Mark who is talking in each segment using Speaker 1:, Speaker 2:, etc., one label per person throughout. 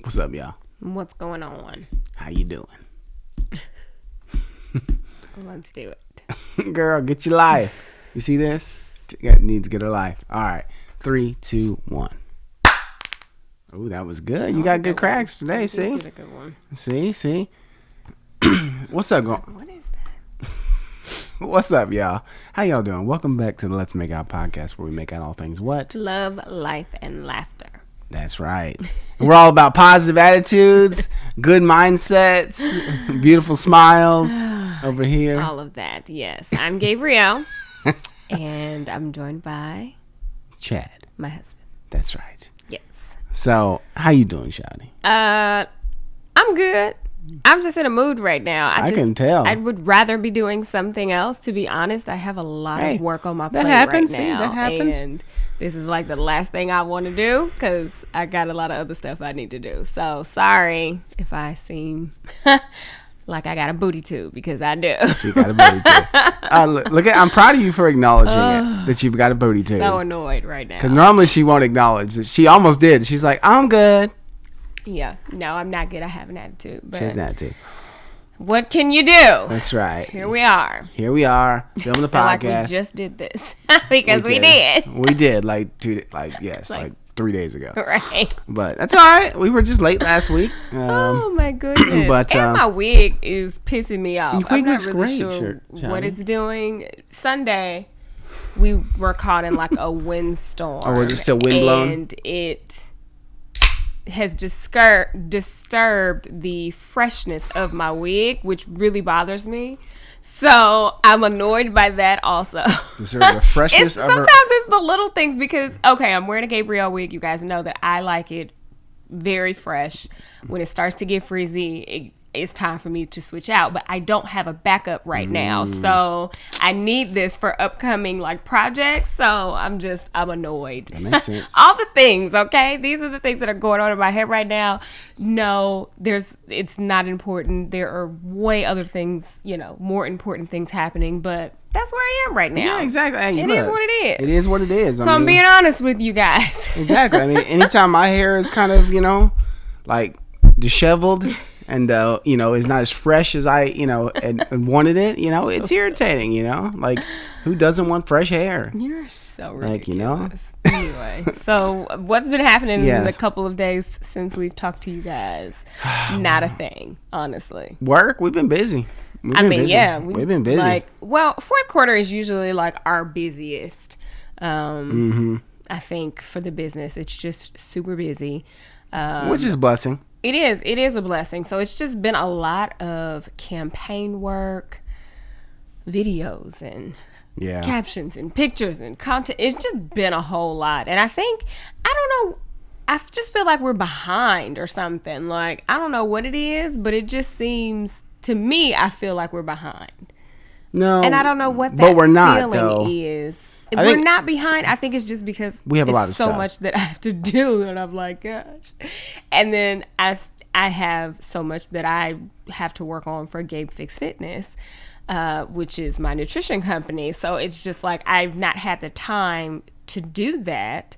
Speaker 1: What's up, y'all?
Speaker 2: What's going on?
Speaker 1: How you doing?
Speaker 2: Let's do it.
Speaker 1: Girl, get your life. You see this? Needs to get her life. All right. 3, 2, 1. Oh, that was good. You got good cracks today, see?
Speaker 2: A good one.
Speaker 1: See? What's up, girl?
Speaker 2: What is that?
Speaker 1: What's up, y'all? How y'all doing? Welcome back to the Let's Make Out podcast, where we make out all things what?
Speaker 2: Love, life, and laughter.
Speaker 1: That's right. We're all about positive attitudes, good mindsets, beautiful smiles over here.
Speaker 2: All of that, yes. I'm Gabrielle, and I'm joined by
Speaker 1: Chad.
Speaker 2: my husband.
Speaker 1: That's right.
Speaker 2: Yes.
Speaker 1: So, how you doing, Shawty?
Speaker 2: I'm good. I'm just in a mood right now.
Speaker 1: I can tell.
Speaker 2: I would rather be doing something else, to be honest. I have a lot of work on my plate
Speaker 1: happens,
Speaker 2: right now.
Speaker 1: that happens.
Speaker 2: And this is like the last thing I want to do because I got a lot of other stuff I need to do. So sorry if I seem like I got a booty tube, because I do.
Speaker 1: She got a booty tube. Look, I'm proud of you for acknowledging it, that you've got a booty tube.
Speaker 2: So annoyed right now.
Speaker 1: Because normally she won't acknowledge it. She almost did. She's like, I'm good.
Speaker 2: Yeah. No, I'm not good. I have an attitude. But
Speaker 1: She has an attitude.
Speaker 2: what can you do?
Speaker 1: That's right.
Speaker 2: Here we are.
Speaker 1: Filming the
Speaker 2: I feel
Speaker 1: podcast.
Speaker 2: like we just did this because we did.
Speaker 1: We did like 3 days ago.
Speaker 2: Right.
Speaker 1: But that's all right. We were just late last week.
Speaker 2: Oh my goodness!
Speaker 1: But,
Speaker 2: and my wig is pissing me off.
Speaker 1: Your
Speaker 2: I'm
Speaker 1: wig
Speaker 2: not
Speaker 1: looks
Speaker 2: really
Speaker 1: great,
Speaker 2: sure
Speaker 1: Shawty.
Speaker 2: what it's doing. Sunday, we were caught in like a windstorm.
Speaker 1: Oh, was it still wind blown?
Speaker 2: And it has disturbed the freshness of my wig, which really bothers me. So I'm annoyed by that also.
Speaker 1: Disturbed the freshness of her.
Speaker 2: Sometimes it's the little things, because okay, I'm wearing a Gabrielle wig. You guys know that I like it very fresh. When it starts to get frizzy, it's time for me to switch out, but I don't have a backup right now, so I need this for upcoming like projects. So I'm annoyed.
Speaker 1: That makes sense.
Speaker 2: All the things, okay? These are the things that are going on in my head right now. No, it's not important. There are way other things, more important things happening, but that's where I am right now.
Speaker 1: Yeah, exactly. Hey,
Speaker 2: It is what it is.
Speaker 1: It is what it is.
Speaker 2: So I'm being honest with you guys.
Speaker 1: Exactly. I mean, anytime my hair is kind of, like disheveled and, is not as fresh as I, and wanted it, it's irritating, Like, who doesn't want fresh hair?
Speaker 2: You're so
Speaker 1: Like,
Speaker 2: ridiculous. Anyway, so what's been happening in the couple of days since we've talked to you guys? Not a thing, honestly.
Speaker 1: Work? We've been busy.
Speaker 2: We've been busy.
Speaker 1: Like,
Speaker 2: fourth quarter is usually like our busiest. I think for the business, it's just super busy.
Speaker 1: Which is a blessing.
Speaker 2: It is a blessing. So it's just been a lot of campaign work, videos and captions and pictures and content. It's just been a whole lot. And I don't know, I just feel like we're behind or something. Like, I don't know what it is, but it just seems, to me, I feel like we're behind.
Speaker 1: No.
Speaker 2: And I don't know what that
Speaker 1: but we're not,
Speaker 2: feeling
Speaker 1: though.
Speaker 2: is. We're not behind. I think it's just because
Speaker 1: we have a lot of
Speaker 2: so
Speaker 1: stuff.
Speaker 2: much that I have to do, and I'm like, gosh. And then I have so much that I have to work on for Gabe Fix Fitness, which is my nutrition company. So it's just like I've not had the time to do that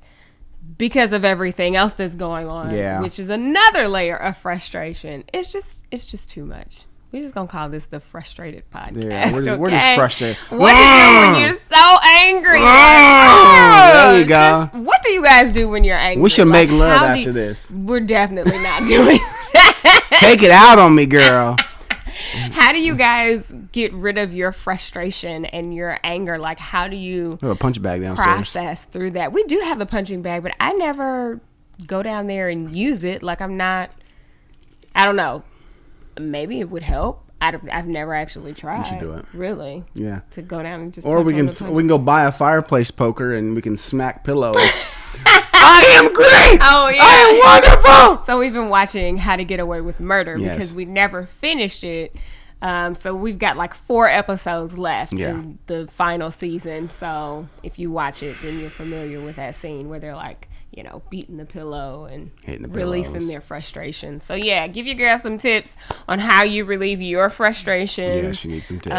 Speaker 2: because of everything else that's going on, which is another layer of frustration. It's just too much. We're just going to call this the frustrated podcast.
Speaker 1: Yeah, we're just frustrated.
Speaker 2: What do you do when you're so angry?
Speaker 1: There you go.
Speaker 2: What do you guys do when you're angry?
Speaker 1: We should make love after this.
Speaker 2: We're definitely not doing that.
Speaker 1: Take it out on me, girl.
Speaker 2: How do you guys get rid of your frustration and your anger? Like, how do you
Speaker 1: We have a punch bag downstairs.
Speaker 2: process through that? We do have the punching bag, but I never go down there and use it. Like, I don't know. Maybe it would help. I've never actually tried.
Speaker 1: You should do it.
Speaker 2: Really?
Speaker 1: Yeah.
Speaker 2: To go down and just.
Speaker 1: Or we
Speaker 2: punch
Speaker 1: can go buy a fireplace poker and we can smack pillows. I am great.
Speaker 2: Oh yeah.
Speaker 1: I am wonderful.
Speaker 2: So we've been watching How to Get Away with Murder
Speaker 1: Yes.
Speaker 2: because we never finished it. So we've got like 4 episodes left in the final season. So if you watch it, then you're familiar with that scene where they're like, beating the pillow and releasing their frustration. So yeah, give your girl some tips on how you relieve your frustration.
Speaker 1: Yeah, she needs some tips.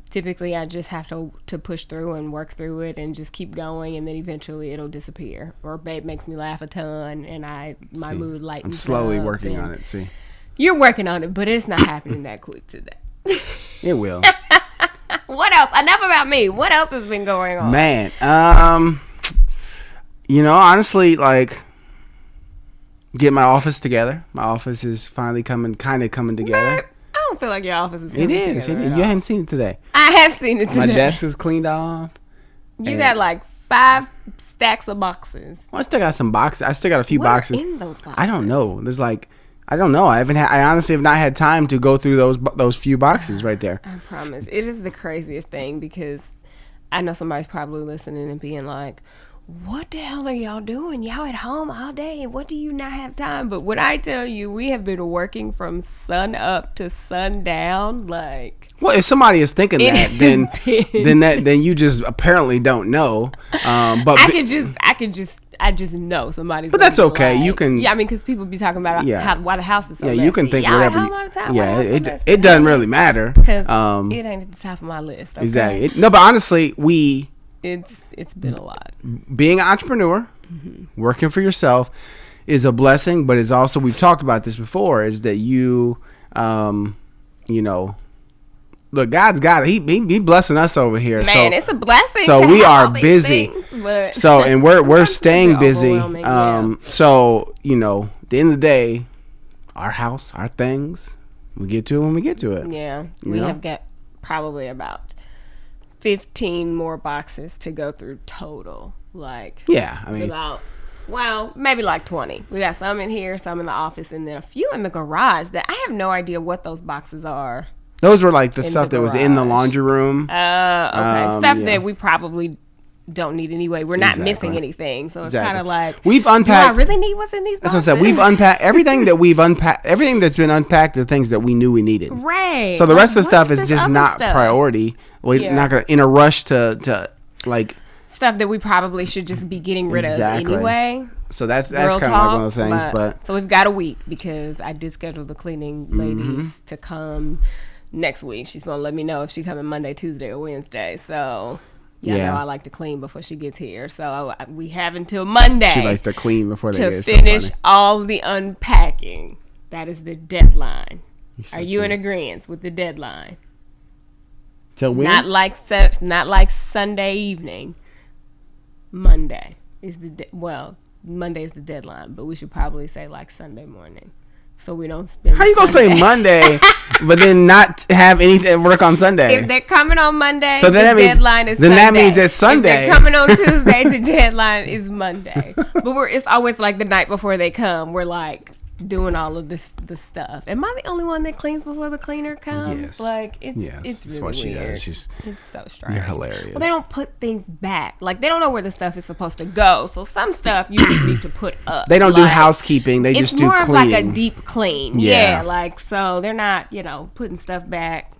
Speaker 2: typically I just have to push through and work through it and just keep going, and then eventually it'll disappear. Or Babe makes me laugh a ton, and my mood lightens.
Speaker 1: I'm slowly working on it. See,
Speaker 2: you're working on it, but it's not happening that quick today.
Speaker 1: It will.
Speaker 2: What else? Enough about me. What else has been going on?
Speaker 1: Man, honestly, like, get my office together. My office is finally coming together.
Speaker 2: Man, I don't feel like your office is coming together.
Speaker 1: It is. You hadn't seen it today.
Speaker 2: I have seen it today.
Speaker 1: My desk is cleaned off.
Speaker 2: You got like 5 stacks of boxes.
Speaker 1: Well, I still got some boxes. I still got a few boxes.
Speaker 2: What are in those boxes?
Speaker 1: I don't know. There's like, I don't know. I honestly have not had time to go through those few boxes right there.
Speaker 2: I promise. It is the craziest thing, because I know somebody's probably listening and being like, what the hell are y'all doing? Y'all at home all day. What do you not have time? But when I tell you, we have been working from sun up to sun down, like.
Speaker 1: Well, if somebody is thinking that, then you just apparently don't know. But
Speaker 2: I just know somebody's.
Speaker 1: But that's okay.
Speaker 2: Like,
Speaker 1: you can.
Speaker 2: Yeah, I mean, because people be talking about why the house is so messy.
Speaker 1: You can think
Speaker 2: y'all
Speaker 1: whatever.
Speaker 2: At home all the time?
Speaker 1: Yeah, it doesn't really matter.
Speaker 2: Because it ain't at the top of my list. Okay?
Speaker 1: Exactly. No, but honestly,
Speaker 2: It's been a lot.
Speaker 1: Being an entrepreneur, working for yourself, is a blessing, but it's also, we've talked about this before, is that look, God's got it. He blessing us over here.
Speaker 2: Man, it's a blessing.
Speaker 1: So we are busy.
Speaker 2: Things,
Speaker 1: and we're staying busy.
Speaker 2: Yeah.
Speaker 1: So at the end of the day, our house, our things, we get to it when we get to it.
Speaker 2: Yeah, we have got probably about 15 more boxes to go through total. Like,
Speaker 1: yeah, I mean,
Speaker 2: maybe like 20. We got some in here, some in the office, and then a few in the garage that I have no idea what those boxes are.
Speaker 1: Those were like the stuff that was in the laundry room.
Speaker 2: Okay. Stuff that we probably don't need anyway. We're not missing anything. So it's kind of like,
Speaker 1: we've unpacked.
Speaker 2: Do I really need what's in these boxes?
Speaker 1: That's what I said. We've unpacked everything everything that's been unpacked are things that we knew we needed.
Speaker 2: Right.
Speaker 1: So the rest of the stuff is just not priority. We're not going to, in a rush to like.
Speaker 2: Stuff that we probably should just be getting rid of anyway.
Speaker 1: So that's kind of like one of those things. But
Speaker 2: so we've got a week, because I did schedule the cleaning ladies to come next week. She's going to let me know if she coming Monday, Tuesday, or Wednesday. So know I like to clean before she gets here. So we have until Monday.
Speaker 1: She likes to clean before they get
Speaker 2: to finish all the unpacking. That is the deadline. Are you in agreement with the deadline?
Speaker 1: Till when?
Speaker 2: Not like Sunday evening. Monday is Monday is the deadline, but we should probably say like Sunday morning, so we don't spend.
Speaker 1: How you gonna say Monday, but then not have anything work on Sunday?
Speaker 2: If they're coming on Monday,
Speaker 1: so then
Speaker 2: the deadline is
Speaker 1: then
Speaker 2: Sunday.
Speaker 1: That means it's Sunday.
Speaker 2: If they're coming on Tuesday, the deadline is Monday. But it's always like the night before they come. We're like doing all of the stuff. Am I the only one that cleans before the cleaner comes?
Speaker 1: Yes.
Speaker 2: Like it's really
Speaker 1: what she
Speaker 2: weird.
Speaker 1: does.
Speaker 2: It's so strange.
Speaker 1: You're hilarious.
Speaker 2: Well, they don't put things back. Like, they don't know where the stuff is supposed to go. So some stuff you just need to put up.
Speaker 1: They don't do housekeeping. They just do cleaning.
Speaker 2: It's more of like a deep clean. Yeah. Like, so they're not, putting stuff back.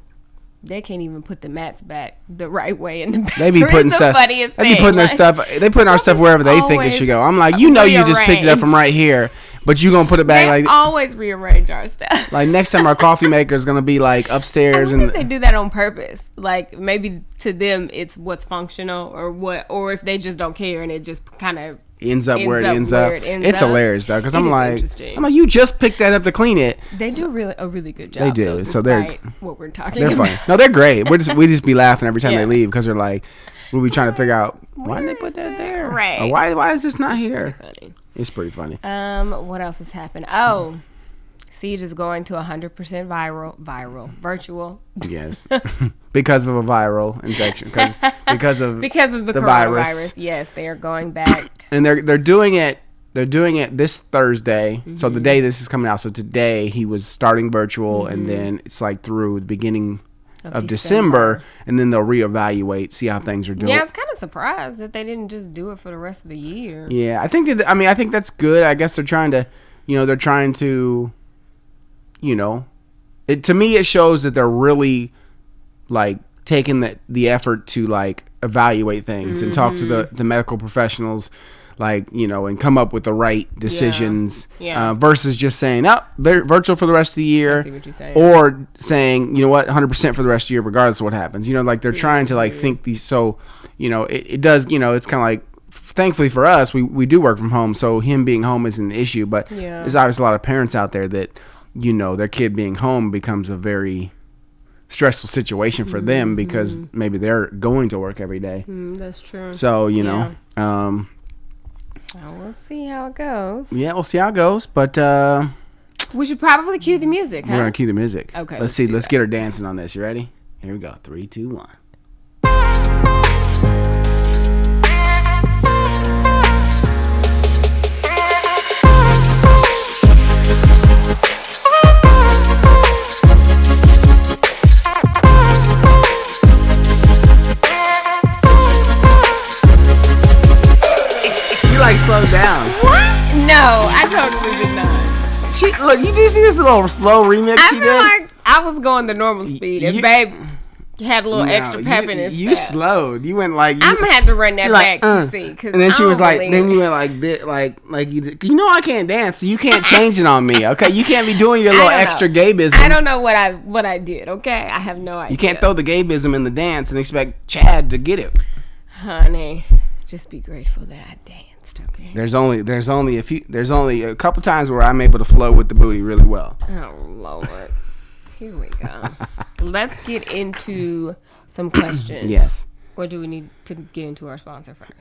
Speaker 2: They can't even put the mats back the right way in the back.
Speaker 1: They be putting stuff. They be putting their stuff. They putting our stuff wherever they think it should go. I'm like, you just picked it up from right here, but you gonna put it back
Speaker 2: they always rearrange our stuff.
Speaker 1: Like next time our coffee maker is gonna be like upstairs,
Speaker 2: and they do that on purpose. Like maybe to them it's what's functional or if they just don't care and it just kind of
Speaker 1: ends up where it ends up. It's hilarious though, because I'm like, you just picked that up to clean it.
Speaker 2: They do a really good job.
Speaker 1: They do.
Speaker 2: Though,
Speaker 1: so they're
Speaker 2: what we're talking.
Speaker 1: They're
Speaker 2: about.
Speaker 1: funny. No, they're great. We just be laughing every time they leave, because they're like, we'll be trying to figure out why did they put that there,
Speaker 2: right?
Speaker 1: Or why is this not here?
Speaker 2: Funny.
Speaker 1: It's pretty funny.
Speaker 2: What else has happened? Oh, Siege is going to 100% virtual.
Speaker 1: Yes, because of a viral infection. Because of
Speaker 2: the coronavirus. Yes, they are going back,
Speaker 1: and they're doing it. They're doing it this Thursday. Mm-hmm. So the day this is coming out. So today he was starting virtual, and then it's like through the beginning of December, and then they'll reevaluate, see how things are doing.
Speaker 2: Yeah, I was kind of surprised that they didn't just do it for the rest of the year.
Speaker 1: Yeah, I think that's good. I guess they're trying to, to me it shows that they're really like taking the effort to like evaluate things and talk to the medical professionals. like, you know, and come up with the right decisions
Speaker 2: Yeah.
Speaker 1: versus just saying, oh, virtual for the rest of the year.
Speaker 2: I see what you're saying.
Speaker 1: Or saying, you know what, 100% for the rest of the year, regardless of what happens. You know, like they're trying to like think these. So, you know, it does, you know, it's kind of like, thankfully for us, we do work from home. So him being home isn't an issue. But there's obviously a lot of parents out there that, you know, their kid being home becomes a very stressful situation for them because maybe they're going to work every day.
Speaker 2: That's true.
Speaker 1: So, you know,
Speaker 2: so we'll see how it goes.
Speaker 1: Yeah, we'll see how it goes. But
Speaker 2: we should probably cue the music, huh?
Speaker 1: We're going to cue the music.
Speaker 2: Okay.
Speaker 1: Let's see. Let's get her dancing on this. You ready? Here we go. 3, 2, 1. Like slowed down.
Speaker 2: What? No, I totally did not.
Speaker 1: Look, you do see this little slow remix
Speaker 2: I
Speaker 1: she
Speaker 2: feel
Speaker 1: did?
Speaker 2: like I was going the normal speed, and Babe had a little extra pep in his
Speaker 1: You
Speaker 2: step.
Speaker 1: slowed. You went like.
Speaker 2: I'm gonna have to run that back to see.
Speaker 1: And then she was like, then you went like this, like you know I can't dance, so you can't change it on me, okay? You can't be doing your little extra Gabeism.
Speaker 2: I don't know what I did, okay? I have no idea.
Speaker 1: You can't throw the Gabeism in the dance and expect Chad to get it.
Speaker 2: Honey, just be grateful that I danced. Okay.
Speaker 1: There's only a couple times where I'm able to flow with the booty really well.
Speaker 2: Oh Lord, here we go. Let's get into some questions.
Speaker 1: Yes.
Speaker 2: Or do we need to get into our sponsor first?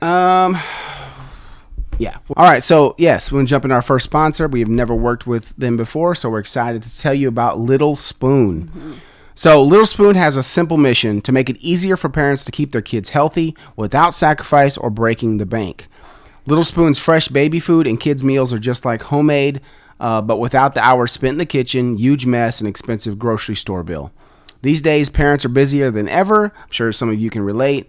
Speaker 1: Yeah. All right. So yes, we're gonna jump into our first sponsor. We have never worked with them before, so we're excited to tell you about Little Spoon. Mm-hmm. So Little Spoon has a simple mission to make it easier for parents to keep their kids healthy without sacrifice or breaking the bank. Little Spoon's fresh baby food and kids' meals are just like homemade, but without the hours spent in the kitchen, huge mess, and expensive grocery store bill. These days, parents are busier than ever. I'm sure some of you can relate.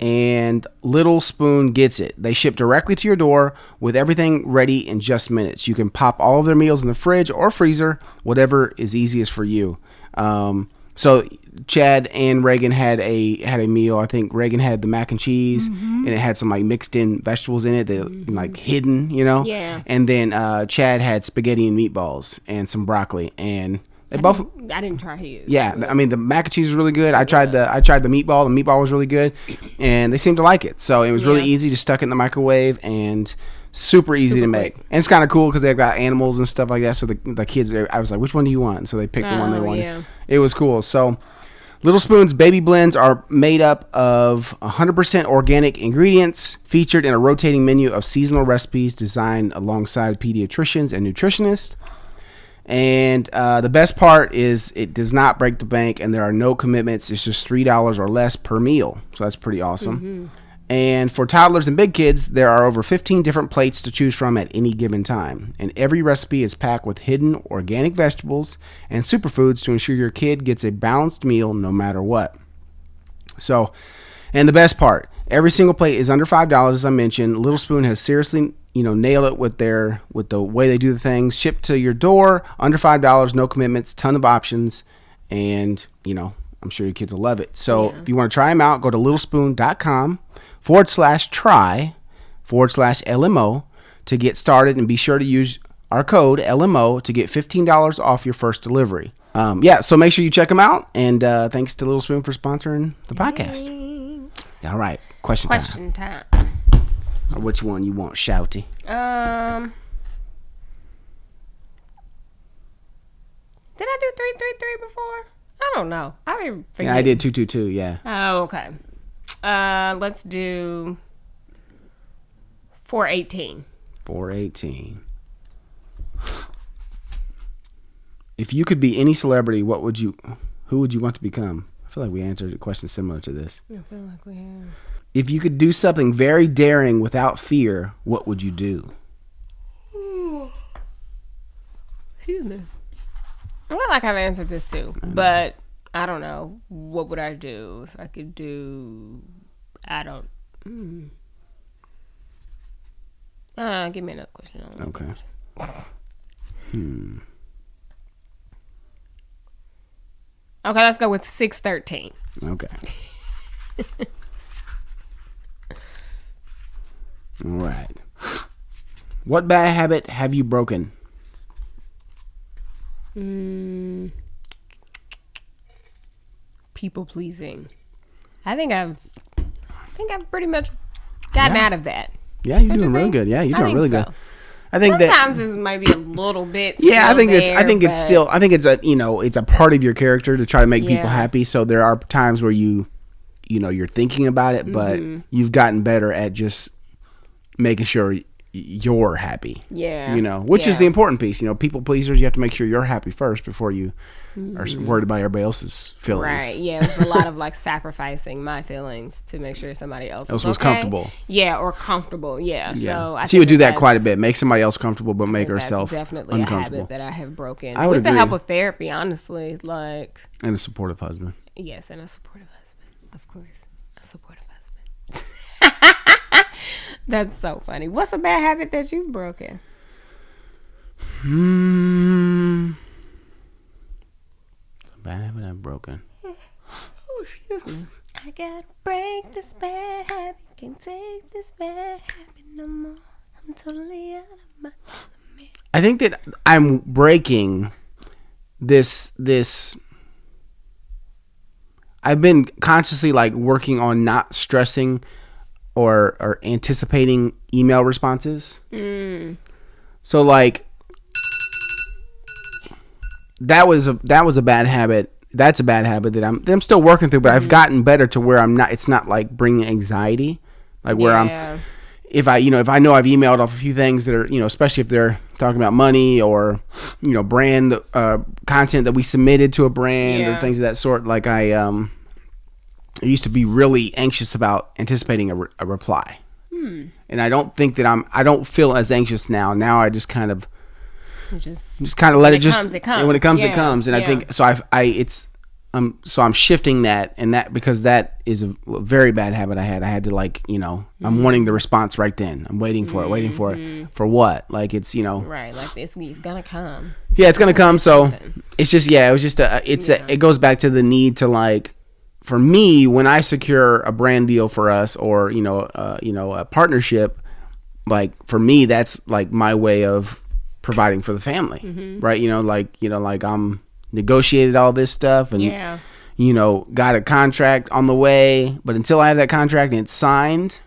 Speaker 1: And Little Spoon gets it. They ship directly to your door with everything ready in just minutes. You can pop all of their meals in the fridge or freezer, whatever is easiest for you. So Chad and Reagan had a meal. I think Reagan had the mac and cheese, and it had some like mixed in vegetables in it that like hidden, you know.
Speaker 2: Yeah.
Speaker 1: And then Chad had spaghetti and meatballs and some broccoli, and they
Speaker 2: I didn't try his.
Speaker 1: Yeah, I mean the mac and cheese was really good. I tried the meatball. The meatball was really good, and they seemed to like it. So it was really easy. Just stuck it in the microwave and. Super easy to make. And it's kind of cool because they've got animals and stuff like that. So the kids, I was like, which one do you want? So they picked the one they wanted. Yeah. It was cool. So Little Spoon's baby blends are made up of 100% organic ingredients featured in a rotating menu of seasonal recipes designed alongside pediatricians and nutritionists. And the best part is it does not break the bank and there are no commitments. It's just $3 or less per meal. So that's pretty awesome. Mm-hmm. And for toddlers and big kids, there are over 15 different plates to choose from at any given time. And every recipe is packed with hidden organic vegetables and superfoods to ensure your kid gets a balanced meal no matter what. So, and the best part, every single plate is under $5, as I mentioned. Little Spoon has seriously, nailed it with the way they do the things. Shipped to your door, under $5, no commitments, ton of options, and, I'm sure your kids will love it. So if you want to try them out, go to littlespoon.com/try/LMO to get started, and be sure to use our code LMO to get $15 off your first delivery. So make sure you check them out. And thanks to Little Spoon for sponsoring the podcast. All right. Question time. Which one you want, Shouty?
Speaker 2: Did I do 333 before? I don't know. I mean,
Speaker 1: yeah, I did 222. Yeah.
Speaker 2: Oh, okay. Let's do 418.
Speaker 1: 418. If you could be any celebrity, who would you want to become? I feel like we answered a question similar to this.
Speaker 2: I feel like we have.
Speaker 1: If you could do something very daring without fear, what would you do?
Speaker 2: Excuse me. I feel like I've answered this too, but I don't know. What would I do if I could do? I don't. Give me another question.
Speaker 1: Okay.
Speaker 2: Okay, let's go with 613.
Speaker 1: Okay. All right. What bad habit have you broken?
Speaker 2: People pleasing. I think I've pretty much gotten out of that.
Speaker 1: Yeah, you're doing really good. Yeah, you're doing really good. I think
Speaker 2: sometimes it might be a little bit.
Speaker 1: Yeah, I think it's a part of your character to try to make people happy. So there are times where you're thinking about it, but you've gotten better at just making sure you're happy.
Speaker 2: Yeah.
Speaker 1: Which is the important piece. People pleasers, you have to make sure you're happy first before you are worried about everybody else's feelings.
Speaker 2: Right. Yeah. It's a lot of like sacrificing my feelings to make sure somebody else was
Speaker 1: comfortable.
Speaker 2: Yeah, or comfortable. Yeah. So
Speaker 1: she would do that quite a bit. Make somebody else comfortable, but make herself
Speaker 2: definitely
Speaker 1: uncomfortable.
Speaker 2: A habit that I have broken.
Speaker 1: I would
Speaker 2: with
Speaker 1: agree.
Speaker 2: the help of therapy, honestly.
Speaker 1: And a supportive husband.
Speaker 2: Yes, and a supportive husband. Of course. A supportive husband. That's so funny. What's a bad habit that you've broken?
Speaker 1: Bad habit I've broken.
Speaker 2: Oh, excuse me. I gotta break this bad habit. Can't take this bad habit no more. I'm totally out of my element.
Speaker 1: I think that I'm breaking this. I've been consciously working on not stressing or anticipating email responses. So that was a bad habit. That's a bad habit that I'm still working through, but I've gotten better to where I'm not. It's not bringing anxiety, where if I know I've emailed off a few things that are, especially if they're talking about money or, brand content that we submitted to a brand or things of that sort. I used to be really anxious about anticipating a reply, and I don't think that I don't feel as anxious now. Now I just kind of let it just comes. And when it comes, it comes. And I think so. I'm shifting that, and that because that is a very bad habit I had. I had to I'm wanting the response right then. I'm waiting for it. For what? It's
Speaker 2: right. It's gonna come.
Speaker 1: Yeah, it's gonna come. So it's just it goes back to the need to for me, when I secure a brand deal for us or a partnership, for me that's my way of providing for the family, right? I'm negotiated all this stuff and got a contract on the way, but until I have that contract and it's signed,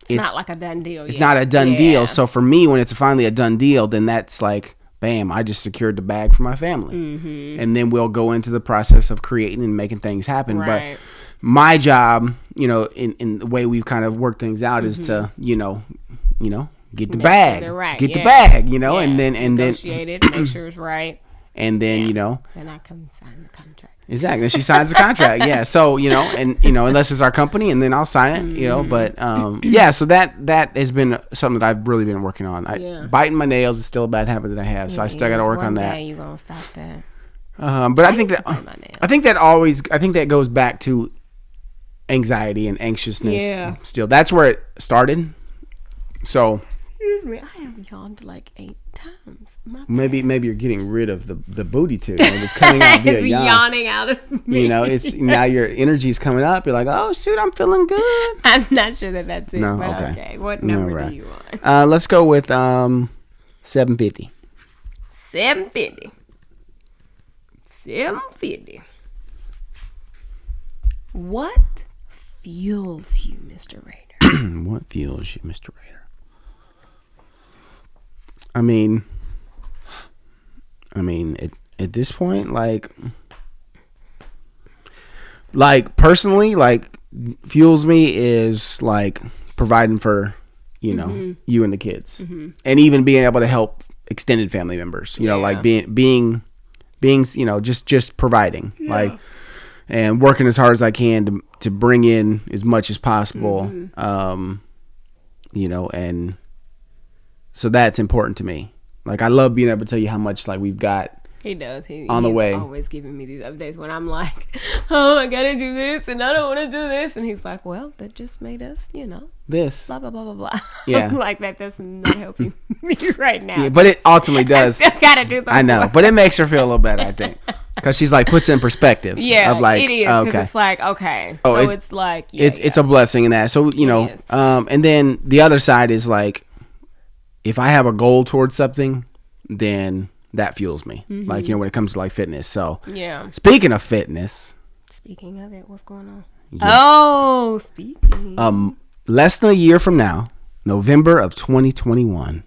Speaker 2: it's not like a done deal.
Speaker 1: It's not a done deal. So for me, when it's finally a done deal, then that's bam, I just secured the bag for my family. And then we'll go into the process of creating and making things happen. Right. But my job, in the way we've kind of worked things out is to, get the bag, the bag, and then
Speaker 2: negotiate it, make sure it's right.
Speaker 1: And then,
Speaker 2: and I come sign the contract.
Speaker 1: Exactly. She signs the contract. Yeah. So, unless it's our company, and then I'll sign it, but, so that has been something that I've really been working on. Biting my nails is still a bad habit that I have. So I still got to work on that.
Speaker 2: You're going to stop that.
Speaker 1: But I think that goes back to anxiety and anxiousness. Yeah. Still, that's where it started. So.
Speaker 2: Excuse me, I have yawned 8 times.
Speaker 1: Maybe you're getting rid of the booty tube. It's coming out via
Speaker 2: it's yawning out of me.
Speaker 1: It's now your energy's coming up. You're like, oh shoot, I'm feeling good.
Speaker 2: I'm not sure that's it.
Speaker 1: No,
Speaker 2: but okay. What number do you want?
Speaker 1: Let's go with 750.
Speaker 2: 750. 750. What fuels you, Mr. Raider?
Speaker 1: What fuels you, Mr. Raider? I mean, at this point, personally, fuels me is providing for, you and the kids, and even being able to help extended family members, being, just providing, and working as hard as I can to bring in as much as possible, and. So that's important to me. I love being able to tell you how much we've got.
Speaker 2: He does. He's
Speaker 1: on the way.
Speaker 2: Always giving me these updates when I'm like, oh, I gotta do this and I don't want to do this, and he's like, well, that just made us,
Speaker 1: this.
Speaker 2: Blah blah blah blah blah.
Speaker 1: Yeah.
Speaker 2: I'm like, that does not helping me right now.
Speaker 1: Yeah, but it ultimately does.
Speaker 2: I still gotta do the
Speaker 1: I know, but it makes her feel a little better, I think, because she's puts in perspective.
Speaker 2: Yeah,
Speaker 1: of
Speaker 2: it is. Okay. It's okay.
Speaker 1: Oh,
Speaker 2: so it's
Speaker 1: it's a blessing in that. So and then the other side is if I have a goal towards something, then that fuels me. Like, when it comes to like fitness. So
Speaker 2: Yeah.
Speaker 1: speaking of fitness.
Speaker 2: Speaking of it, what's going on?
Speaker 1: Yeah.
Speaker 2: Oh, speaking.
Speaker 1: Less than a year from now, November of 2021.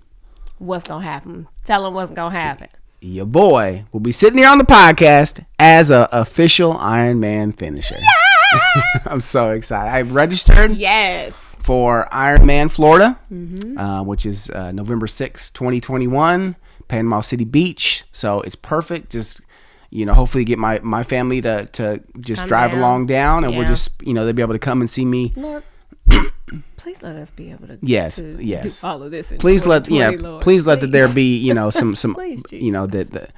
Speaker 2: What's going to happen? Tell them what's going to happen.
Speaker 1: Your boy will be sitting here on the podcast as a official Ironman finisher. Yeah! I'm so excited. I registered.
Speaker 2: Yes.
Speaker 1: For Ironman Florida, which is November 6th, 2021, Panama City Beach. So it's perfect. Just, hopefully get my family to just drive along down, and we'll just, they'll be able to come and see me.
Speaker 2: Lord, please let us be able to
Speaker 1: yes
Speaker 2: do all of this.
Speaker 1: Please let that there be some
Speaker 2: please,
Speaker 1: that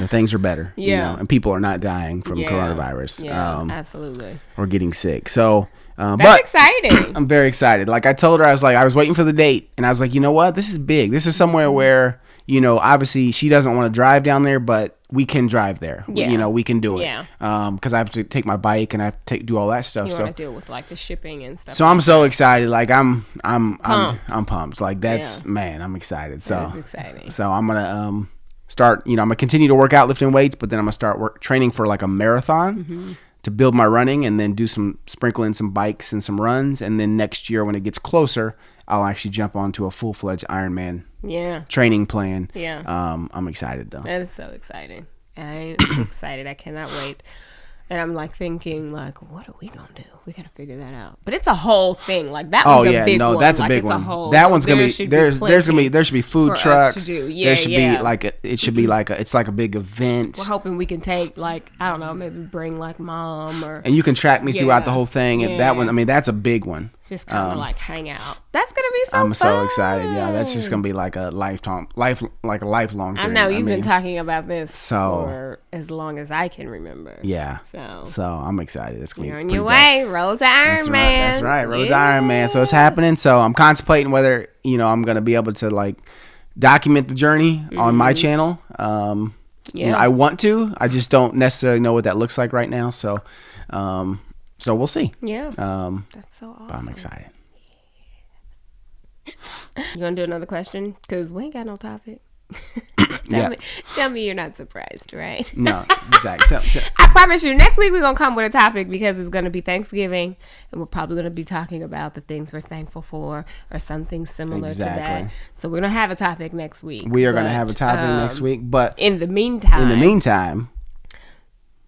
Speaker 1: things are better. And people are not dying from coronavirus.
Speaker 2: Absolutely.
Speaker 1: Or getting sick. So.
Speaker 2: That's exciting.
Speaker 1: I'm very excited. Like I told her, I was waiting for the date, and I was like, you know what? This is big. This is somewhere where, obviously she doesn't want to drive down there, but we can drive there.
Speaker 2: Yeah.
Speaker 1: We can do it.
Speaker 2: Yeah.
Speaker 1: Because I have to take my bike and I have to do all that stuff.
Speaker 2: You want to deal with like the shipping and stuff.
Speaker 1: So I'm so excited. Like I'm pumped. Like that's man, I'm excited. So
Speaker 2: that's exciting.
Speaker 1: So I'm gonna start. I'm gonna continue to work out lifting weights, but then I'm gonna start training for like a marathon. To build my running, and then sprinkle in some bikes and some runs. And then next year when it gets closer, I'll actually jump onto a full-fledged Ironman training plan.
Speaker 2: Yeah.
Speaker 1: I'm excited though.
Speaker 2: That is so exciting. I'm excited. I cannot wait. And I'm like thinking, like, what are we gonna do? We gotta figure that out. But it's a whole thing. Like that one's a big one.
Speaker 1: That's a
Speaker 2: like,
Speaker 1: big
Speaker 2: it's
Speaker 1: one.
Speaker 2: A whole,
Speaker 1: that one's gonna
Speaker 2: be
Speaker 1: there should be food trucks.
Speaker 2: There should
Speaker 1: be like it should be like it's like a big event.
Speaker 2: We're hoping we can take like, I don't know, maybe bring like mom or.
Speaker 1: And you can track me throughout the whole thing. And that one, I mean, that's a big one.
Speaker 2: Just kind of like hang out. That's gonna be so fun.
Speaker 1: I'm so excited. Yeah, that's just gonna be like a lifelong journey.
Speaker 2: I know you've been talking about this for as long as I can remember.
Speaker 1: Yeah. So I'm excited. It's gonna
Speaker 2: You're
Speaker 1: be
Speaker 2: on your way. Roll to Iron Man.
Speaker 1: That's right. Roll to Iron Man. So it's happening. So I'm contemplating whether I'm gonna be able to like document the journey on my channel. I want to. I just don't necessarily know what that looks like right now. So. So we'll see.
Speaker 2: Yeah. That's so awesome.
Speaker 1: But I'm excited.
Speaker 2: You want to do another question? Because we ain't got no topic. Tell me you're not surprised, right?
Speaker 1: No, exactly.
Speaker 2: I promise you, next week we're going to come with a topic because it's going to be Thanksgiving, and we're probably going to be talking about the things we're thankful for or something similar to that. So we're going to have a topic next week.
Speaker 1: We are going to have a topic next week, but
Speaker 2: in the meantime,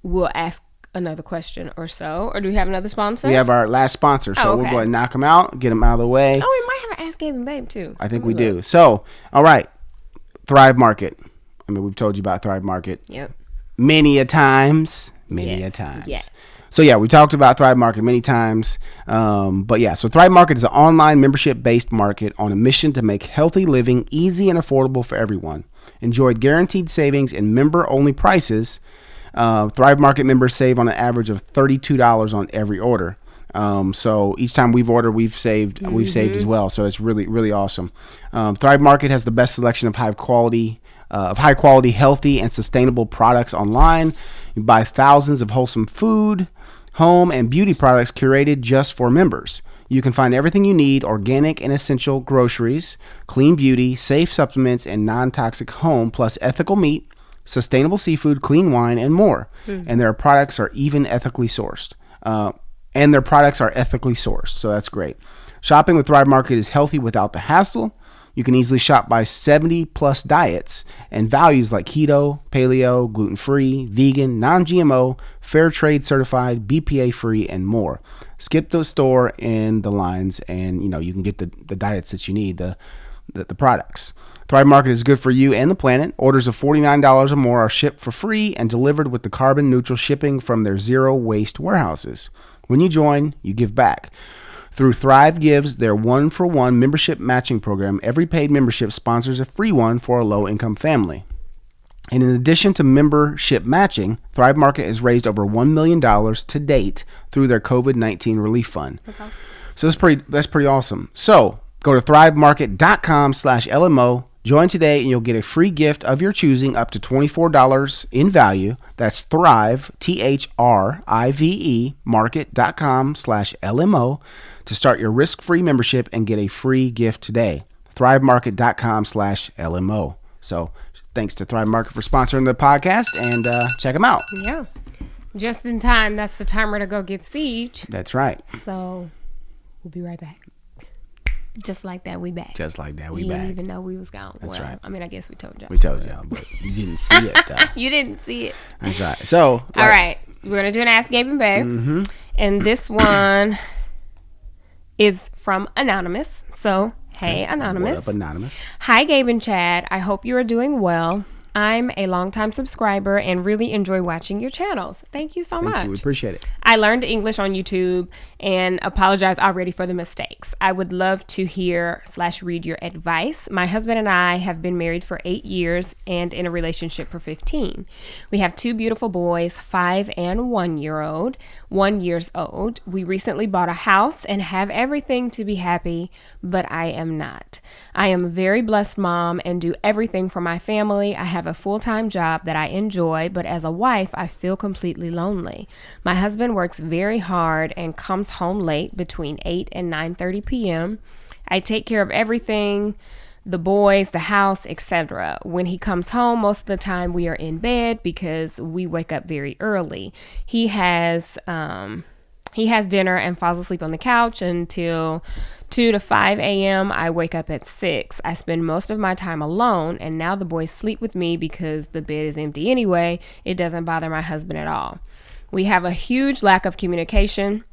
Speaker 1: we'll
Speaker 2: ask another question or so. Or do we have another sponsor?
Speaker 1: We have our last sponsor, so we'll go ahead and knock them out, get them out of the way.
Speaker 2: Oh, we might have an Ask Gabe and Babe too.
Speaker 1: I think we do. So, all right, Thrive Market. I mean, we've told you about Thrive Market.
Speaker 2: Yep.
Speaker 1: Many a times.
Speaker 2: Yes.
Speaker 1: So yeah, we talked about Thrive Market many times. But yeah, so Thrive Market is an online membership-based market on a mission to make healthy living easy and affordable for everyone. Enjoy guaranteed savings and member-only prices. Thrive Market members save on an average of $32 on every order. So each time we've ordered, we've saved as well. So it's really, really awesome. Thrive Market has the best selection of high quality, healthy and sustainable products online. You buy thousands of wholesome food, home and beauty products curated just for members. You can find everything you need: organic and essential groceries, clean beauty, safe supplements, and non-toxic home, plus ethical meat, sustainable seafood, clean wine, and more. And their products are even ethically sourced. So that's great. Shopping with Thrive Market is healthy without the hassle. You can easily shop by 70 plus diets and values like keto, paleo, gluten-free, vegan, non-GMO, fair trade certified, BPA free, and more. Skip the store and the lines, and you can get the diets that you need, the products. Thrive Market is good for you and the planet. Orders of $49 or more are shipped for free and delivered with the carbon neutral shipping from their zero waste warehouses. When you join, you give back. Through Thrive Gives, their 1-for-1 membership matching program, every paid membership sponsors a free one for a low-income family. And in addition to membership matching, Thrive Market has raised over $1 million to date through their COVID-19 relief fund. That's awesome. So that's pretty awesome. So go to thrivemarket.com/LMO. Join today and you'll get a free gift of your choosing up to $24 in value. That's Thrive, THRIVE, market.com/LMO to start your risk-free membership and get a free gift today. thrivemarket.com/LMO. So thanks to Thrive Market for sponsoring the podcast, and check them out.
Speaker 2: Yeah. Just in time. That's the timer to go get Siege.
Speaker 1: That's right.
Speaker 2: So we'll be right back. Just like that, we back.
Speaker 1: Just like that, we
Speaker 2: you
Speaker 1: back.
Speaker 2: didn't even know we was gone.
Speaker 1: That's right.
Speaker 2: I mean, I guess we told y'all.
Speaker 1: We told y'all, but you didn't see it, though.
Speaker 2: You didn't see it.
Speaker 1: That's right. So,
Speaker 2: all right. We're going to do an Ask Gabe and Babe.
Speaker 1: Mm-hmm.
Speaker 2: And this one is from Anonymous. So, hey, Anonymous.
Speaker 1: What up, Anonymous?
Speaker 2: Hi, Gabe and Chad. I hope you are doing well. I'm a longtime subscriber and really enjoy watching your channels. Thank you so much.
Speaker 1: Thank you. We appreciate it.
Speaker 2: I learned English on YouTube and apologize already for the mistakes. I would love to hear/read your advice. My husband and I have been married for 8 years and in a relationship for 15. We have 2 beautiful boys, 5 and 1 years old. We recently bought a house and have everything to be happy, but I am not. I am a very blessed mom and do everything for my family. I have a full-time job that I enjoy, but as a wife, I feel completely lonely. My husband works very hard and comes home late between 8 and 9:30 p.m. I take care of everything, the boys, the house, etc. When he comes home, most of the time we are in bed because we wake up very early. He has dinner and falls asleep on the couch until 2 to 5 a.m. I wake up at 6. I spend most of my time alone, and now the boys sleep with me because the bed is empty anyway. It doesn't bother my husband at all. We have a huge lack of communication.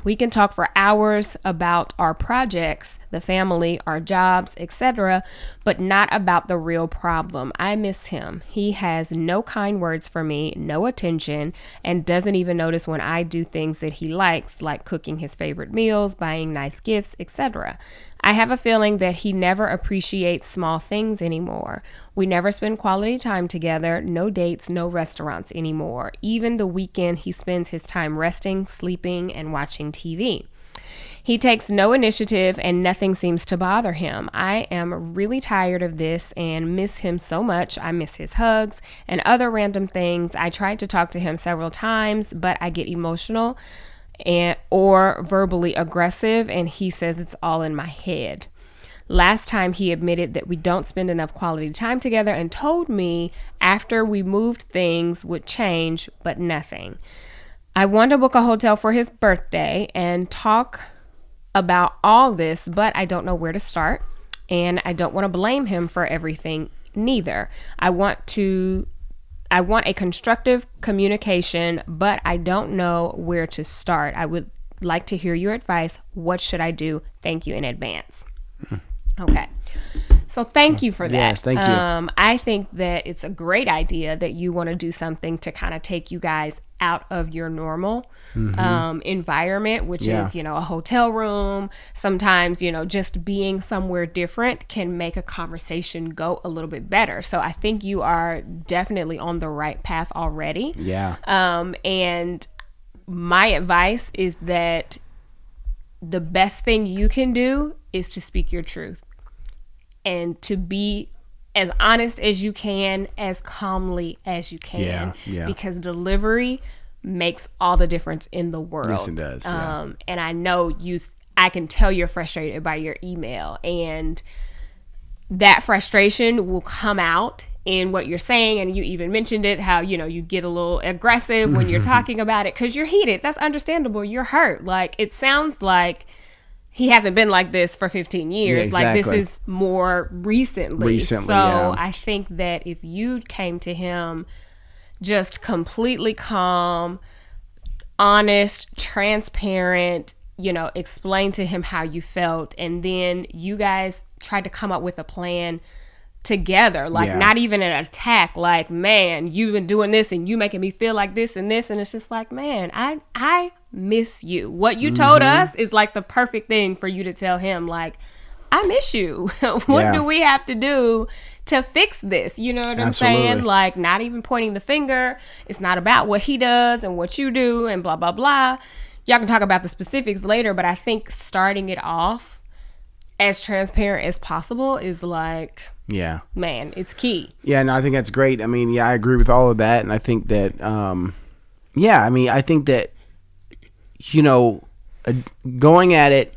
Speaker 2: We can talk for hours about our projects, the family, our jobs, etc., but not about the real problem. I miss him. He has no kind words for me, no attention, and doesn't even notice when I do things that he likes, like cooking his favorite meals, buying nice gifts, etc. I have a feeling that he never appreciates small things anymore. We never spend quality time together, no dates, no restaurants anymore. Even the weekend, he spends his time resting, sleeping, and watching TV. He takes no initiative and nothing seems to bother him. I am really tired of this and miss him so much. I miss his hugs and other random things. I tried to talk to him several times, but I get emotional or verbally aggressive, and he says it's all in my head. Last time he admitted that we don't spend enough quality time together and told me after we moved things would change, but nothing. I want to book a hotel for his birthday and talk about all this, but I don't know where to start, and I don't want to blame him for everything neither. I want a constructive communication, but I don't know where to start. I would like to hear your advice. What should I do? Thank you in advance. Okay. So thank you for that.
Speaker 1: Yes, thank you.
Speaker 2: I think that it's a great idea that you want to do something to kind of take you guys out of your normal environment, which is, a hotel room. Sometimes, just being somewhere different can make a conversation go a little bit better. So I think you are definitely on the right path already.
Speaker 1: Yeah.
Speaker 2: And my advice is that the best thing you can do is to speak your truth and to be as honest as you can, as calmly as you can.
Speaker 1: Yeah.
Speaker 2: Because delivery makes all the difference in the world.
Speaker 1: Yes, it does. Yeah.
Speaker 2: And I know I can tell you're frustrated by your email, and that frustration will come out in what you're saying. And you even mentioned it, how, you get a little aggressive when you're talking about it because you're heated. That's understandable. You're hurt. Like, it sounds like he hasn't been like this for 15 years.
Speaker 1: Yeah, exactly.
Speaker 2: Like, this is more recently. So
Speaker 1: yeah.
Speaker 2: I think that if you came to him just completely calm, honest, transparent, explain to him how you felt, and then you guys tried to come up with a plan together, not even an attack, like, man, you've been doing this and you making me feel like this and this, and it's just like, man, I miss you. What you told us is like the perfect thing for you to tell him, like, I miss you. What do we have to do to fix this? You know what I'm saying? Like, not even pointing the finger. It's not about what he does and what you do and blah, blah, blah. Y'all can talk about the specifics later, but I think starting it off as transparent as possible is like, man, it's key. Yeah,
Speaker 1: no, I think that's great. I mean, I agree with all of that. And I think that, I think that, going at it,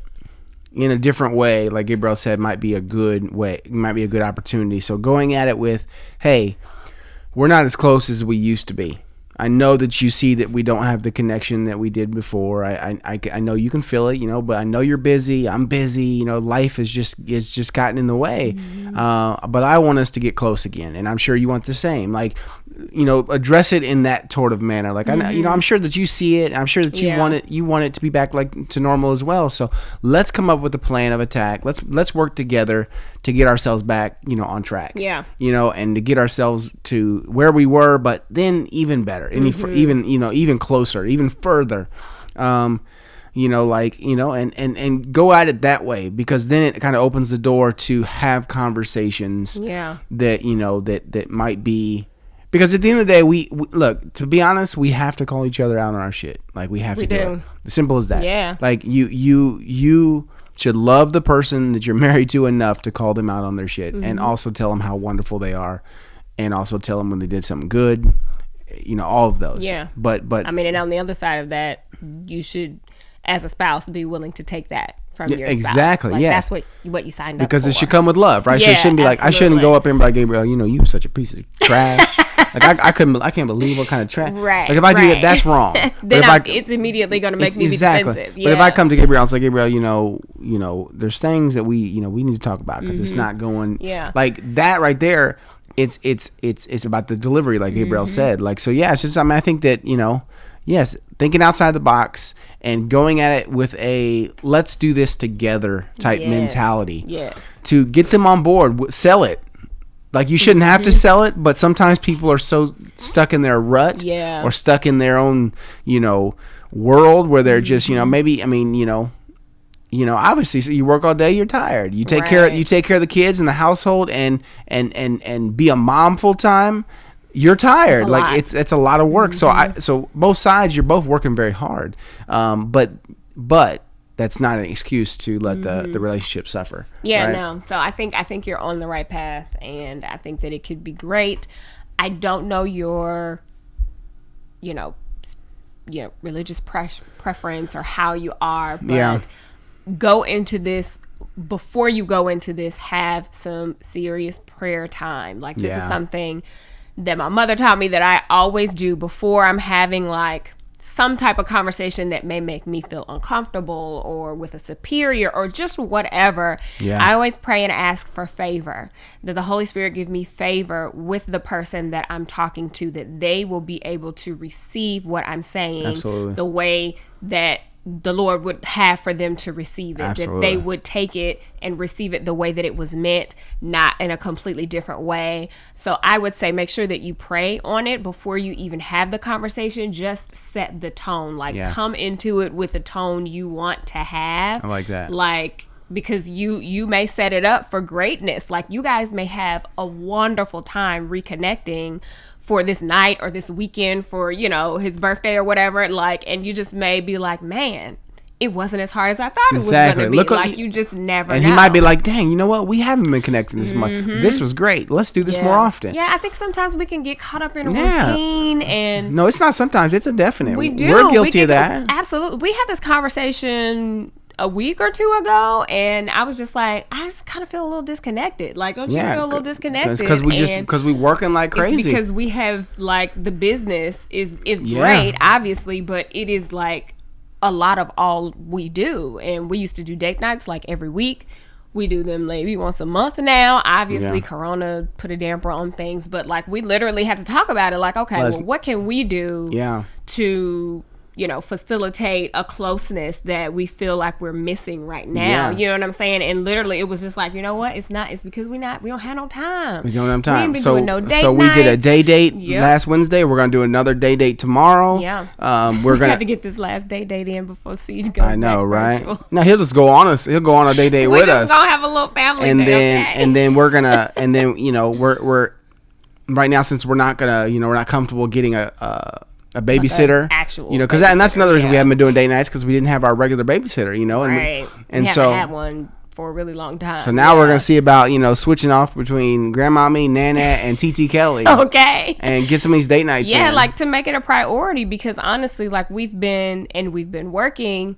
Speaker 1: in a different way, like Gabriel said, might be a good opportunity. So going at it with, hey, we're not as close as we used to be. I know that you see that we don't have the connection that we did before. I know you can feel it, but I know you're busy. I'm busy. Life is just gotten in the way. Mm-hmm. But I want us to get close again, and I'm sure you want the same. Like, address it in that sort of manner. Like, I know, I'm sure that you see it. I'm sure that you want it. You want it to be back like to normal as well. So let's come up with a plan of attack. Let's work together to get ourselves back, on track. Yeah. And to get ourselves to where we were, but then even better. Even closer, even further, and go at it that way, because then it kind of opens the door to have conversations that might be, because at the end of the day, we look, to be honest, we have to call each other out on our shit. Like, we have to do it. As simple as that. Yeah. Like, you should love the person that you're married to enough to call them out on their shit, and also tell them how wonderful they are, and also tell them when they did something good. All of those. Yeah. But
Speaker 2: I mean, and on the other side of that, you should, as a spouse, be willing to take that from your spouse.
Speaker 1: Exactly.
Speaker 2: Like, that's what you signed up for.
Speaker 1: Because it should come with love, right? Yeah, so it shouldn't be like, I shouldn't go up and be like, Gabriel, you such a piece of trash. Like, I can't believe what kind of trash. Right. Like, if I do that, that's wrong.
Speaker 2: Then it's immediately going to make me be defensive. Yeah.
Speaker 1: But if I come to Gabriel and say, Gabriel, there's things that we need to talk about, because it's not going like that right there. It's about the delivery, like Gabriel said. Like, so yeah, it's just, I think that, yes, thinking outside the box and going at it with a let's do this together type mentality. Yes. To get them on board, sell it. Like, you shouldn't have to sell it, but sometimes people are so stuck in their rut or stuck in their own, world where they're just, maybe, obviously, so you work all day, you're tired. You take care of the kids and the household, and be a mom full time. You're tired. Like, it's a lot of work. So both sides, you're both working very hard. But that's not an excuse to let the relationship suffer.
Speaker 2: Yeah,
Speaker 1: right?
Speaker 2: No. So I think you're on the right path, and I think that it could be great. I don't know your, religious preference or how you are, but go into this, before you go into this, have some serious prayer time. Like, this is something that my mother taught me that I always do before I'm having like some type of conversation that may make me feel uncomfortable, or with a superior, or just whatever. I always pray and ask for favor, that the Holy Spirit give me favor with the person that I'm talking to, that they will be able to receive what I'm saying the way that the Lord would have for them to receive it. Absolutely. That they would take it and receive it the way that it was meant, not in a completely different way. So I would say, make sure that you pray on it before you even have the conversation. Just set the tone. Like, come into it with the tone you want to have.
Speaker 1: I like that.
Speaker 2: Like, because you may set it up for greatness. Like, you guys may have a wonderful time reconnecting for this night or this weekend for, his birthday or whatever. Like, and you just may be like, man, it wasn't as hard as I thought it was going to be. Like, you just never know.
Speaker 1: And he might be like, dang, you know what? We haven't been connecting this much. This was great. Let's do this more often.
Speaker 2: Yeah, I think sometimes we can get caught up in a routine. And
Speaker 1: no, it's not sometimes. It's a definite.
Speaker 2: We do.
Speaker 1: We're guilty of that.
Speaker 2: Absolutely. We had this conversation a week or two ago, and I was just like, I just kind of feel a little disconnected. Like, don't you feel a little disconnected?
Speaker 1: Because we working like crazy.
Speaker 2: It's because we have, like, the business is great, obviously, but it is like a lot of all we do. And we used to do date nights like every week. We do them maybe once a month now. Obviously, Corona put a damper on things, but like, we literally had to talk about it. Like, okay, well, what can we do to facilitate a closeness that we feel like we're missing right now. You know what I'm saying? And literally, it was just like, you know what? It's because we don't have no time.
Speaker 1: We don't have time.
Speaker 2: We ain't been doing no date
Speaker 1: we did a day date last Wednesday. We're gonna do another day date tomorrow.
Speaker 2: Yeah.
Speaker 1: We're gonna
Speaker 2: have to get this last day date in before Siege goes.
Speaker 1: I know, right?
Speaker 2: Virtual.
Speaker 1: No, he'll just go on us. He'll go on a day date with us.
Speaker 2: We're gonna have a little family
Speaker 1: and
Speaker 2: day,
Speaker 1: then we're we're right now, since we're not gonna we're not comfortable getting a babysitter,
Speaker 2: like actual,
Speaker 1: because that's another reason we haven't been doing date nights, because we didn't have our regular babysitter,
Speaker 2: and we haven't had one for a really long time.
Speaker 1: So now we're gonna see about switching off between Grandmommy, Nana, and TT Kelly.
Speaker 2: Okay,
Speaker 1: and get some of these date nights.
Speaker 2: Yeah,
Speaker 1: in.
Speaker 2: Like, to make it a priority, because honestly, like, we've been working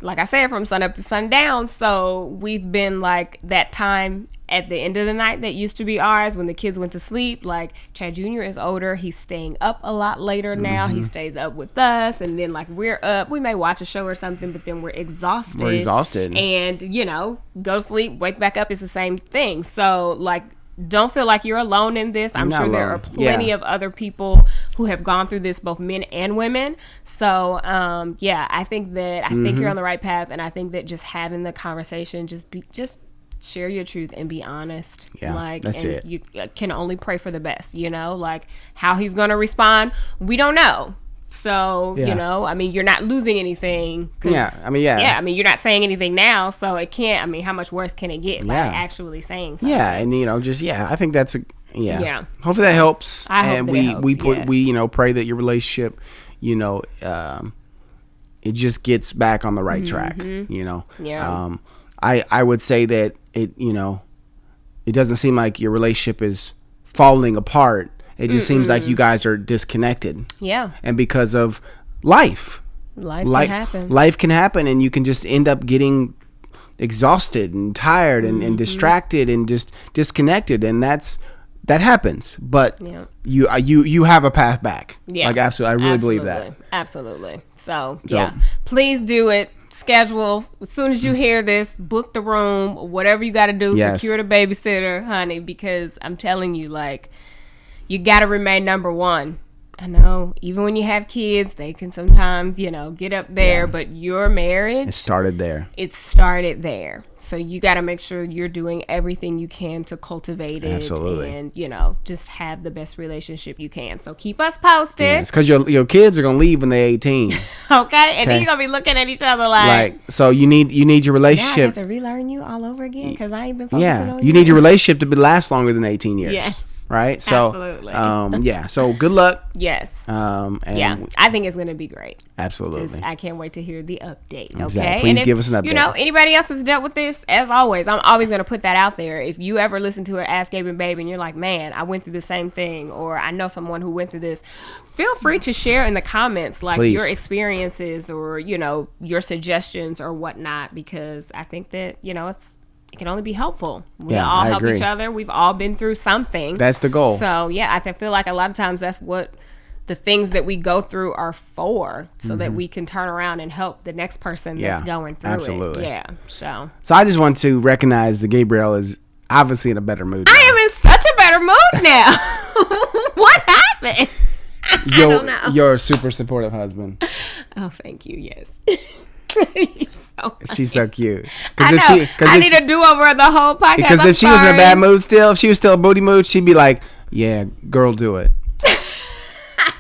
Speaker 2: like I said, from sun up to sundown. So we've been like that time at the end of the night that used to be ours when the kids went to sleep. Like Chad Jr. is older. He's staying up a lot later now. He stays up with us. And then like we're up. We may watch a show or something, but then we're exhausted. And, you know, go to sleep, wake back up. It's the same thing. So like, don't feel like you're alone in this. I'm sure there are plenty of other people who have gone through this, both men and women. So, I think you're on the right path. And I think that just having the conversation, just share your truth and be honest.
Speaker 1: Yeah,
Speaker 2: like,
Speaker 1: that's it.
Speaker 2: You can only pray for the best, you know, like how he's going to respond. We don't know. So, you know, I mean, you're not losing anything. I mean, you're not saying anything now. So it can't, I mean, how much worse can it get by actually saying something?
Speaker 1: Yeah. And, you know, I think that's hopefully that helps. We you know, pray that your relationship, you know, it just gets back on the right track, you know. Yeah. I would say that it, you know, it doesn't seem like your relationship is falling apart. It just seems like you guys are disconnected. Yeah. And because of life. Life can happen, and you can just end up getting exhausted and tired and distracted and just disconnected, and that happens. But you have a path back. Yeah. Like, absolutely. I really believe that.
Speaker 2: Absolutely. So, yeah. Please do it. Schedule as soon as you hear this, book the room, whatever you got to do, secure the babysitter, honey, because I'm telling you, like, you got to remain number one. I know, even when you have kids, they can sometimes, you know, get up there, but your marriage, it started there. So you got to make sure you're doing everything you can to cultivate it. Absolutely. And, you know, just have the best relationship you can. So keep us posted. Yeah, it's because your kids are going to leave when they're 18. Okay. And then you're going to be looking at each other like, so you need your relationship. Now I have to relearn you all over again because I ain't been focusing on you. You need your relationship to last longer than 18 years. Yes. Right? So, absolutely. So good luck. Yes. I think it's going to be great. Absolutely. I can't wait to hear the update. Okay. Exactly. Please give us an update. You know, anybody else has dealt with this, as always, I'm always going to put that out there. If you ever listen to it, Ask Gabe and Babe, and you're like, man, I went through the same thing, or I know someone who went through this, feel free to share in the comments, like your experiences or, you know, your suggestions or whatnot, because I think that, you know, it can only be helpful. We all help each other. We've all been through something. That's the goal. So, I feel like a lot of times that's what the things that we go through are for, so that we can turn around and help the next person that's going through it. Yeah. So I just want to recognize that Gabrielle is obviously in a better mood now. I am in such a better mood now. What happened? I don't know. You're a super supportive husband. Oh, thank you. Yes. She's so cute. I know. I need a do-over of the whole podcast. Because if she was in a bad mood still, if she was still a booty mood, she'd be like, yeah, girl, do it.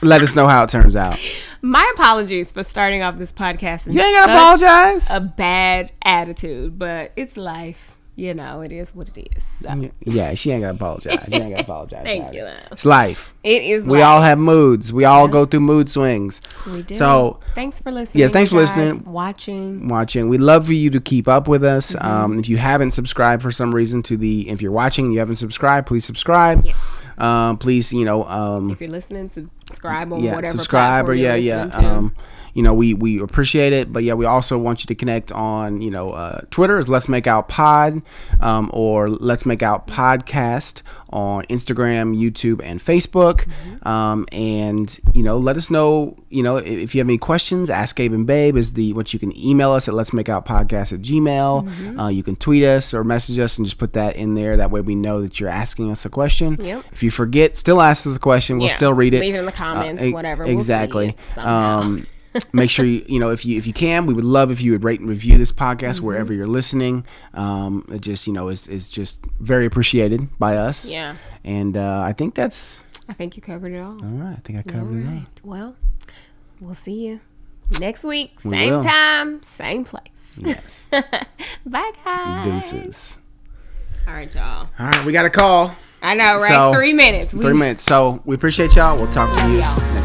Speaker 2: Let us know how it turns out. My apologies for starting off this podcast. You ain't gotta apologize. A bad attitude, but it's life. You know, it is what it is. So. Yeah, she ain't gotta apologize. She ain't gotta apologize. Thank you. It's life. It is. We all have moods. We all go through mood swings. We do. So thanks for listening. Yes, thanks for listening. Watching. We'd love for you to keep up with us. If you haven't subscribed for some reason if you're watching and you haven't subscribed, please subscribe. Yeah. Please, you know, if you're listening, subscribe on whatever subscribe or you know, we appreciate it, but we also want you to connect on, you know, Twitter is Let's Make Out Pod, or Let's Make Out Podcast on Instagram, YouTube, and Facebook. And, you know, let us know, you know, if you have any questions. Ask Gabe and Babe is what you can email us at Let's Make Out Podcast at Gmail. You can tweet us or message us and just put that in there. That way we know that you're asking us a question. If you forget, still ask us a question. We'll still read it. Leave it in the comments, whatever. Exactly. We'll make sure you know, if you can, we would love if you would rate and review this podcast wherever you're listening. It just, you know, is just very appreciated by us. Yeah. And I think you covered it all. All right. I think I covered it all. Well, we'll see you next week. Same time, same place. Yes. Bye, guys. Deuces. All right, y'all. All right. We got a call. I know, right? So, 3 minutes. 3 minutes. So we appreciate y'all. We'll talk to you next